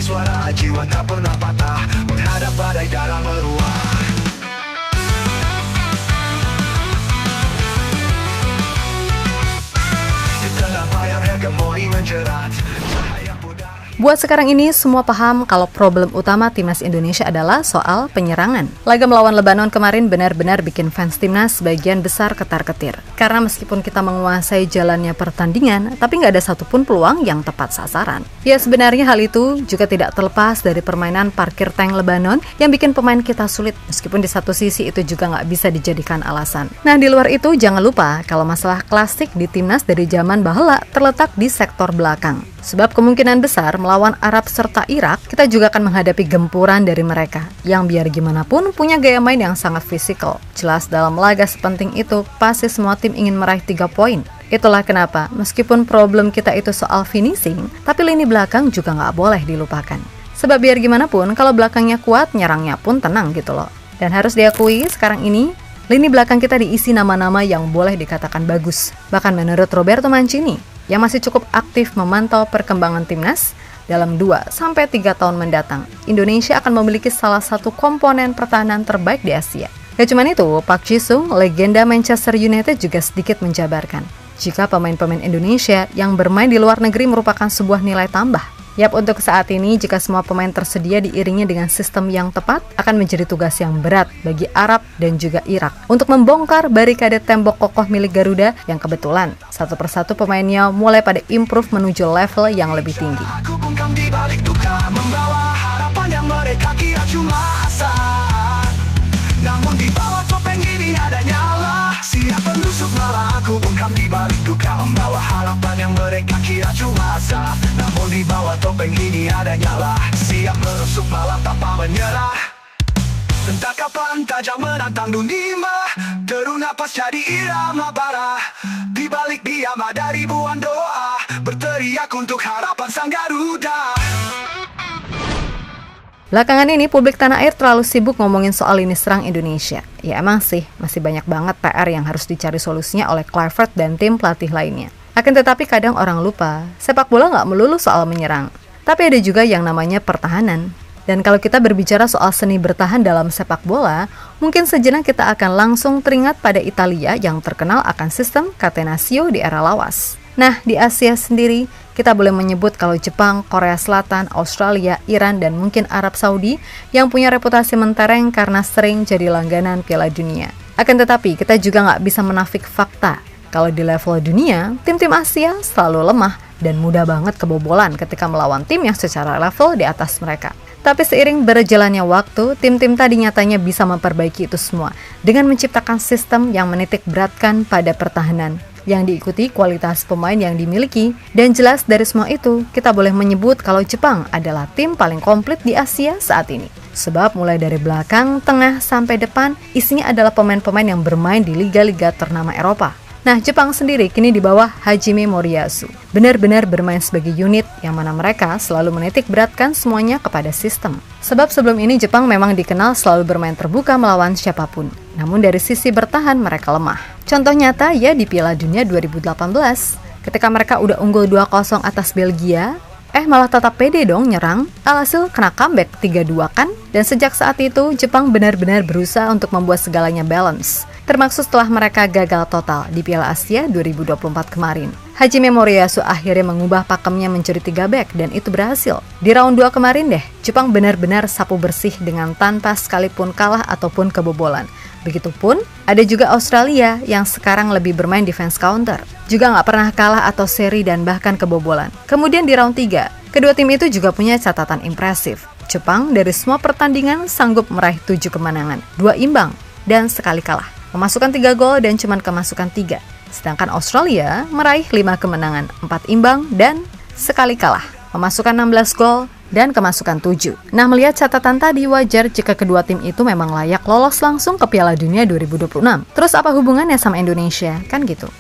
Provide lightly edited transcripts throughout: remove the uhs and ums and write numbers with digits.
suara jiwa tak pernah patah, menghadap badai darah meruah. Di tengah bayang hegemoni menjerat, cahaya pudar. Buat sekarang ini, semua paham kalau problem utama timnas Indonesia adalah soal penyerangan. Laga melawan Lebanon kemarin benar-benar bikin fans timnas sebagian besar ketar-ketir. Karena meskipun kita menguasai jalannya pertandingan, tapi nggak ada satupun peluang yang tepat sasaran. Ya sebenarnya hal itu juga tidak terlepas dari permainan parkir tank Lebanon yang bikin pemain kita sulit, meskipun di satu sisi itu juga nggak bisa dijadikan alasan. Nah di luar itu jangan lupa kalau masalah klasik di timnas dari zaman bahela terletak di sektor belakang. Sebab kemungkinan besar melawan Arab serta Irak, kita juga akan menghadapi gempuran dari mereka, yang biar gimana pun punya gaya main yang sangat fisikal. Jelas dalam laga sepenting itu, pasti semua tim ingin meraih 3 poin. Itulah kenapa, meskipun problem kita itu soal finishing, tapi lini belakang juga nggak boleh dilupakan. Sebab biar gimana pun, kalau belakangnya kuat, nyerangnya pun tenang gitu loh. Dan harus diakui, sekarang ini, lini belakang kita diisi nama-nama yang boleh dikatakan bagus. Bahkan menurut Roberto Mancini, yang masih cukup aktif memantau perkembangan timnas, dalam 2-3 tahun mendatang, Indonesia akan memiliki salah satu komponen pertahanan terbaik di Asia. Gak cuma itu, Park Ji-sung, legenda Manchester United juga sedikit menjabarkan, jika pemain-pemain Indonesia yang bermain di luar negeri merupakan sebuah nilai tambah. Yap, untuk saat ini, jika semua pemain tersedia diiringi dengan sistem yang tepat, akan menjadi tugas yang berat bagi Arab dan juga Irak untuk membongkar barikade tembok kokoh milik Garuda yang kebetulan satu persatu pemainnya mulai pada improve menuju level yang lebih tinggi. Aku bungkam di balik duka, membawa harapan yang mereka kira cuma asal. Namun di bawah topeng ini ada nyala, siap menusuk malah. Aku bungkam di balik duka, membawa harapan yang mereka kira cuma asal. Namun di bawah topeng ini ada nyala, siap menusuk malam tanpa menyerah. Entah kapan tajam menantang dunia, deru napas jadi irama bara. Di balik diam ada ribuan doa, berteriak untuk harapan sang Garuda. Belakangan ini publik tanah air terlalu sibuk ngomongin soal lini serang Indonesia. Ya emang sih, masih banyak banget PR yang harus dicari solusinya oleh Kluivert dan tim pelatih lainnya. Akan tetapi kadang orang lupa, sepak bola nggak melulu soal menyerang. Tapi ada juga yang namanya pertahanan. Dan kalau kita berbicara soal seni bertahan dalam sepak bola, mungkin sejenak kita akan langsung teringat pada Italia yang terkenal akan sistem catenaccio di era lawas. Nah, di Asia sendiri, kita boleh menyebut kalau Jepang, Korea Selatan, Australia, Iran, dan mungkin Arab Saudi yang punya reputasi mentereng karena sering jadi langganan Piala Dunia. Akan tetapi, kita juga nggak bisa menafik fakta. Kalau di level dunia, tim-tim Asia selalu lemah dan mudah banget kebobolan ketika melawan tim yang secara level di atas mereka. Tapi seiring berjalannya waktu, tim-tim tadi nyatanya bisa memperbaiki itu semua dengan menciptakan sistem yang menitik beratkan pada pertahanan, yang diikuti kualitas pemain yang dimiliki. Dan jelas dari semua itu, kita boleh menyebut kalau Jepang adalah tim paling komplit di Asia saat ini. Sebab mulai dari belakang, tengah, sampai depan, isinya adalah pemain-pemain yang bermain di liga-liga ternama Eropa. Nah, Jepang sendiri kini di bawah Hajime Moriyasu. Benar-benar bermain sebagai unit yang mana mereka selalu menitik beratkan semuanya kepada sistem. Sebab sebelum ini Jepang memang dikenal selalu bermain terbuka melawan siapapun. Namun dari sisi bertahan mereka lemah. Contoh nyata ya di Piala Dunia 2018. Ketika mereka udah unggul 2-0 atas Belgia, malah tetap pede dong nyerang. Alhasil kena comeback 3-2 kan? Dan sejak saat itu Jepang benar-benar berusaha untuk membuat segalanya balance. Termasuk setelah mereka gagal total di Piala Asia 2024 kemarin. Hajime Moriyasu akhirnya mengubah pakemnya menjadi 3 back dan itu berhasil. Di round 2 kemarin deh, Jepang benar-benar sapu bersih dengan tanpa sekalipun kalah ataupun kebobolan. Begitupun, ada juga Australia yang sekarang lebih bermain defense counter. Juga nggak pernah kalah atau seri dan bahkan kebobolan. Kemudian di round 3, kedua tim itu juga punya catatan impresif. Jepang dari semua pertandingan sanggup meraih 7 kemenangan, 2 imbang, dan sekali kalah. Memasukkan 3 gol dan cuma kemasukan 3. Sedangkan Australia meraih 5 kemenangan, 4 imbang, dan sekali kalah. Memasukkan 16 gol dan kemasukan 7. Nah, melihat catatan tadi wajar jika kedua tim itu memang layak lolos langsung ke Piala Dunia 2026. Terus apa hubungannya sama Indonesia? Kan gitu.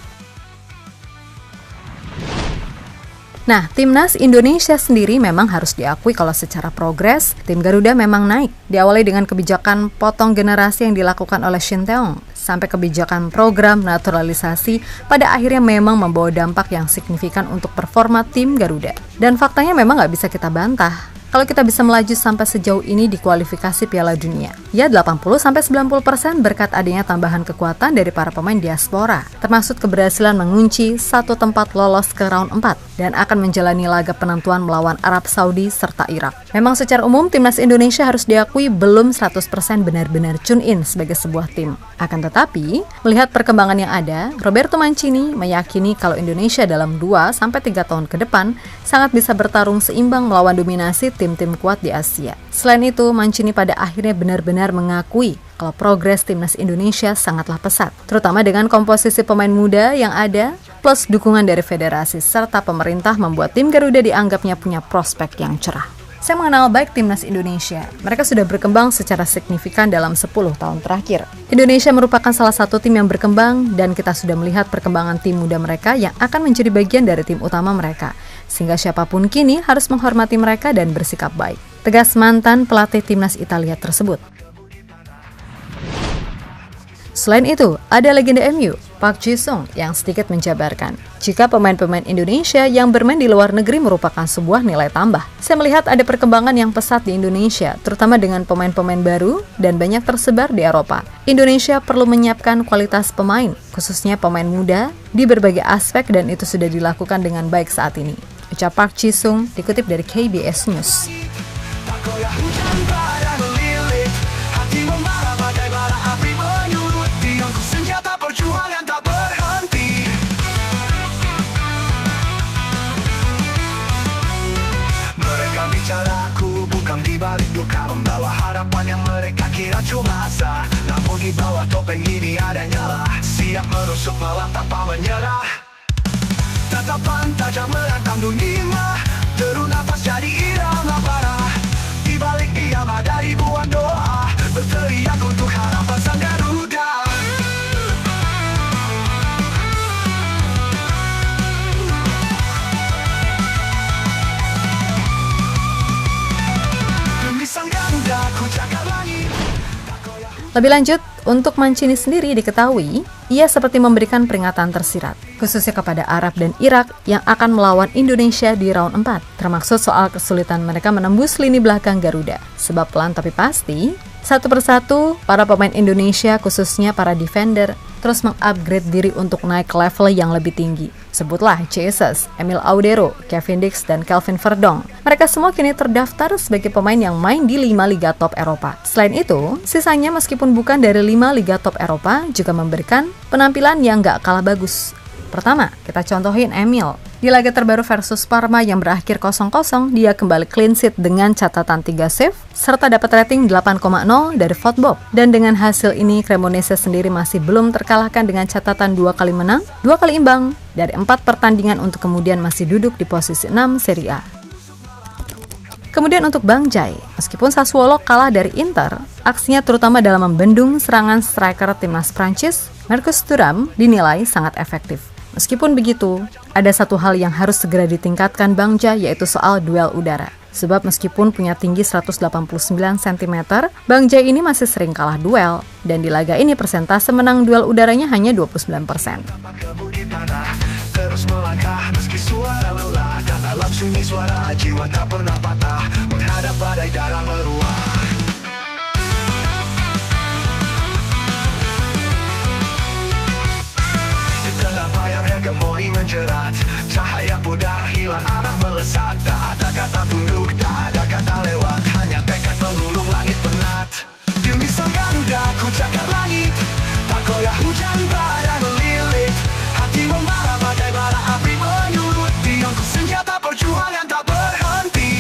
Nah, timnas Indonesia sendiri memang harus diakui kalau secara progres, tim Garuda memang naik. Diawali dengan kebijakan potong generasi yang dilakukan oleh Shin Tae-yong, sampai kebijakan program naturalisasi pada akhirnya memang membawa dampak yang signifikan untuk performa tim Garuda. Dan faktanya memang nggak bisa kita bantah. kalau kita bisa melaju sampai sejauh ini di kualifikasi Piala Dunia. Ya 80-90% berkat adanya tambahan kekuatan dari para pemain diaspora, termasuk keberhasilan mengunci satu tempat lolos ke round 4 dan akan menjalani laga penentuan melawan Arab Saudi serta Irak. Memang secara umum timnas Indonesia harus diakui belum 100% benar-benar tune in sebagai sebuah tim. Akan tetapi, melihat perkembangan yang ada, Roberto Mancini meyakini kalau Indonesia dalam 2-3 tahun ke depan sangat bisa bertarung seimbang melawan dominasi tim-tim kuat di Asia. Selain itu, Mancini pada akhirnya benar-benar mengakui kalau progres timnas Indonesia sangatlah pesat, terutama dengan komposisi pemain muda yang ada, plus dukungan dari federasi serta pemerintah membuat tim Garuda dianggapnya punya prospek yang cerah. Saya mengenal baik timnas Indonesia. Mereka sudah berkembang secara signifikan dalam 10 tahun terakhir. Indonesia merupakan salah satu tim yang berkembang dan kita sudah melihat perkembangan tim muda mereka yang akan menjadi bagian dari tim utama mereka. Sehingga siapapun kini harus menghormati mereka dan bersikap baik. Tegas mantan pelatih timnas Italia tersebut. Selain itu, ada legenda MU, Park Ji-sung, yang sedikit menjabarkan, jika pemain-pemain Indonesia yang bermain di luar negeri merupakan sebuah nilai tambah. Saya melihat ada perkembangan yang pesat di Indonesia, terutama dengan pemain-pemain baru dan banyak tersebar di Eropa. Indonesia perlu menyiapkan kualitas pemain, khususnya pemain muda, di berbagai aspek dan itu sudah dilakukan dengan baik saat ini. Ucap Park Ji-sung dikutip dari KBS News. Bicaraku bukan di balik duka, membawa harapan yang mereka kira cuma asa. Namun di bawah topeng ini ada nyala, siap menusuk malam tanpa menyerah. Tatapan tajam menantang dunia, deru nafas jadi irama parah. Di balik diam ada ribuan doa, berteriak untuk harapan sang Garuda. Lebih lanjut, untuk Mancini sendiri diketahui, ia seperti memberikan peringatan tersirat, khususnya kepada Arab dan Irak yang akan melawan Indonesia di round 4, termasuk soal kesulitan mereka menembus lini belakang Garuda. Sebab pelan tapi pasti, satu persatu, para pemain Indonesia khususnya para defender terus mengupgrade diri untuk naik ke level yang lebih tinggi. Sebutlah Jesus, Emil Audero, Kevin Dix, dan Kelvin Verdong. Mereka semua kini terdaftar sebagai pemain yang main di 5 liga top Eropa. Selain itu, sisanya meskipun bukan dari 5 liga top Eropa juga memberikan penampilan yang gak kalah bagus. Pertama, kita contohin Emil. Di laga terbaru versus Parma yang berakhir 0-0, dia kembali clean sheet dengan catatan 3 save, serta dapat rating 8,0 dari Fotbob. Dan dengan hasil ini, Cremonese sendiri masih belum terkalahkan dengan catatan 2 kali menang, 2 kali imbang, dari 4 pertandingan untuk kemudian masih duduk di posisi 6 Serie A. Kemudian untuk Bang Jai, meskipun Sassuolo kalah dari Inter, aksinya terutama dalam membendung serangan striker timnas Prancis, Marcus Thuram, dinilai sangat efektif. Meskipun begitu, ada satu hal yang harus segera ditingkatkan Bang Jai, yaitu soal duel udara. Sebab meskipun punya tinggi 189 cm, Bang Jai ini masih sering kalah duel. Dan di laga ini persentase menang duel udaranya hanya 29%. Terus melangkah meski suara lelah, dan dalam sunyi suara jiwa tak pernah patah, menghadap badai darah meruah. Di tengah bayang hegemoni menjerat, cahaya pudar hilang arah melesat. Tak ada kata tunduk, tak ada kata lewat, hanya tekad mengulung langit penat. Demi sang Garuda ku cakar langit, tak goyah hujan badai melilit. Hati membara badai bara api menyulut, tiangku senjata perjuangan tak berhenti.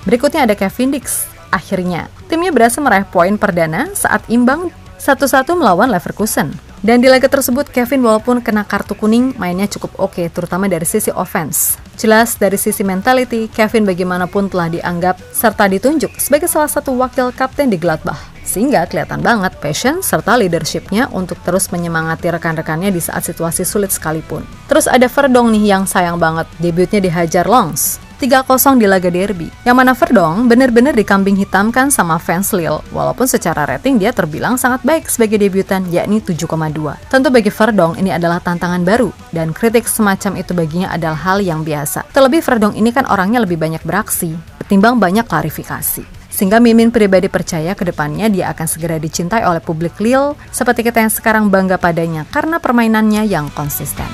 Berikutnya ada Kevin Dix. Akhirnya, timnya berhasil meraih poin perdana saat imbang 1-1 melawan Leverkusen. Dan di laga tersebut, Kevin walaupun kena kartu kuning, mainnya cukup oke, terutama dari sisi offense. Jelas dari sisi mentality, Kevin bagaimanapun telah dianggap serta ditunjuk sebagai salah satu wakil kapten di Gladbach. Sehingga kelihatan banget passion serta leadership-nya untuk terus menyemangati rekan-rekannya di saat situasi sulit sekalipun. Terus ada Verdong nih yang sayang banget, debutnya dihajar Lens. 3-0 di laga derby, yang mana Verdong benar-benar dikambing hitamkan sama fans Lille, walaupun secara rating dia terbilang sangat baik sebagai debutan, yakni 7,2. Tentu bagi Verdong ini adalah tantangan baru, dan kritik semacam itu baginya adalah hal yang biasa. Terlebih Verdong ini kan orangnya lebih banyak beraksi, ketimbang banyak klarifikasi. Sehingga Mimin pribadi percaya ke depannya dia akan segera dicintai oleh publik Lille, seperti kita yang sekarang bangga padanya karena permainannya yang konsisten.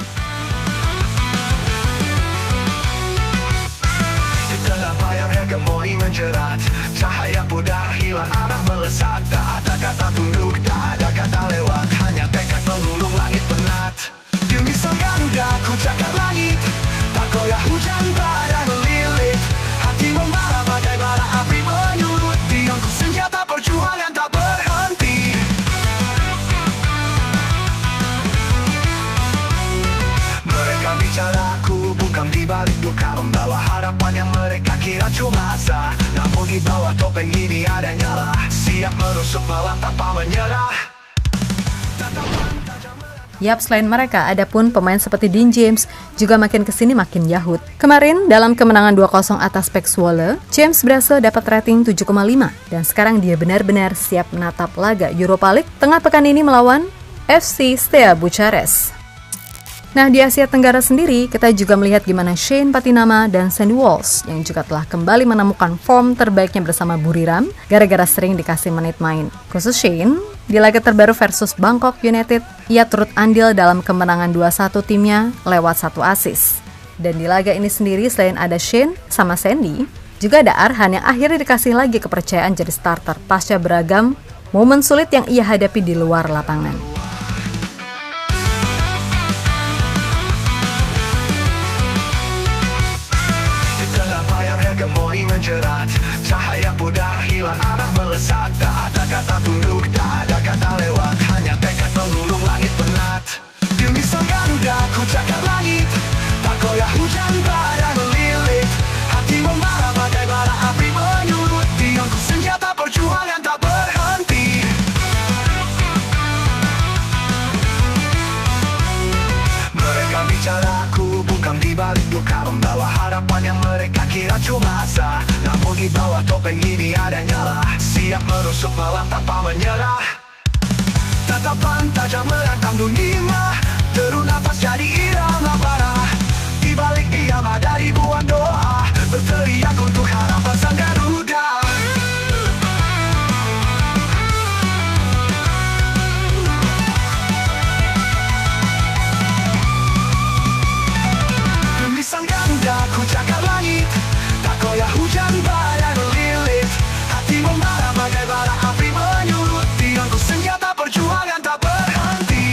Menjerat, cahaya pudar hilang arah melesat. Tak ada kata tunduk, tak ada kata lewat, hanya tekad melulung langit penat. Demi sang Garuda ku cakar langit, tak goyah hujan badai melilit. Hati membara bagai bara api menyulut, tiangku senjata perjuangan tak berhenti. Mereka bicara, ku bungkam di balik duka, membawa harapan yang mereka kira cuma asa. Namun di bawah topeng ini ada nyala, siap merusuk malam tanpa menyerah. Yap, selain mereka, ada pun pemain seperti Dean James juga makin kesini makin yahut. Kemarin, dalam kemenangan 2-0 atas PEC Zwolle, James berhasil dapat rating 7,5 dan sekarang dia benar-benar siap menatap laga Europa League tengah pekan ini melawan FC Steaua Bucharest. Nah, di Asia Tenggara sendiri, kita juga melihat gimana Shane Patinama dan Sandy Walsh yang juga telah kembali menemukan form terbaiknya bersama Buriram gara-gara sering dikasih menit main. Khusus Shane, di laga terbaru versus Bangkok United, ia turut andil dalam kemenangan 2-1 timnya lewat 1 assist. Dan di laga ini sendiri, selain ada Shane sama Sandy, juga ada Arhan yang akhirnya dikasih lagi kepercayaan jadi starter pasca beragam momen sulit yang ia hadapi di luar lapangan. Menjerat, cahaya pudar hilang arah melesat. Tak ada kata tunduk, tak ada kata lewat, hanya tekad melulung langit penat. Demi sang Garuda ku cakar langit, tak goyah hujan badai melilit. Hati membara bagai bara api menyulut, tiangku senjata perjuangan tak berhenti. Mereka bicara, ku bungkam di balik duka, membawa harapan yang mereka kira cuma asa. Namun di bawah topeng ini ada nyala, siap merusuk malam tanpa menyerah. Tatapan tajam meratang dunia, deru nafas jadi irama bara. Di balik diam ada ribuan doa, berteriak untuk harapan sang Garuda. Demi sang Garuda ku cakar langit, tak goyah hujan badai melilit. Hati membara bagai bara api menyulut, tiangku senjata perjuangan tak berhenti.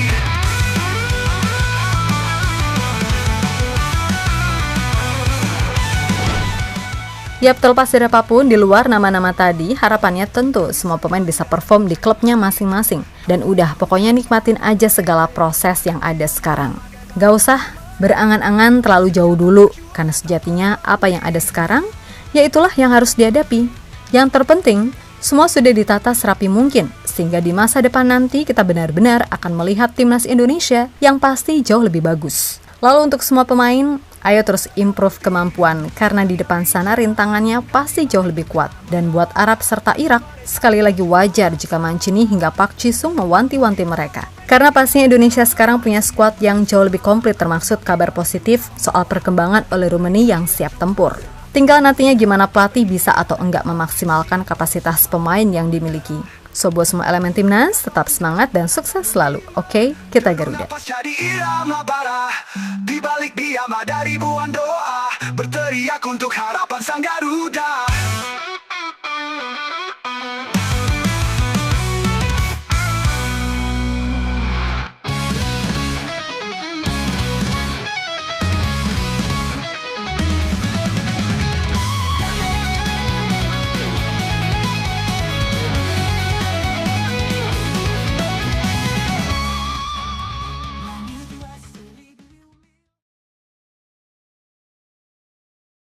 Yap, terlepas dari apapun di luar nama-nama tadi, harapannya tentu semua pemain bisa perform di klubnya masing-masing. Dan udah, pokoknya nikmatin aja segala proses yang ada sekarang. Gak usah berangan-angan terlalu jauh dulu, karena sejatinya apa yang ada sekarang, ya itulah yang harus dihadapi. Yang terpenting, semua sudah ditata serapi mungkin, sehingga di masa depan nanti kita benar-benar akan melihat timnas Indonesia yang pasti jauh lebih bagus. Lalu untuk semua pemain, ayo terus improve kemampuan, karena di depan sana rintangannya pasti jauh lebih kuat. Dan buat Arab serta Irak, sekali lagi wajar jika Mancini hingga Park Ji-sung mewanti-wanti mereka. Karena pastinya Indonesia sekarang punya skuad yang jauh lebih komplit, termaksud kabar positif soal perkembangan oleh Rumeni yang siap tempur. Tinggal nantinya gimana pelatih bisa atau enggak memaksimalkan kapasitas pemain yang dimiliki. So, buat semua elemen timnas, tetap semangat dan sukses selalu. Oke, kita Garuda. Jadi irama bara, di balik diam ada ribuan doa, berteriak untuk harapan sang Garuda.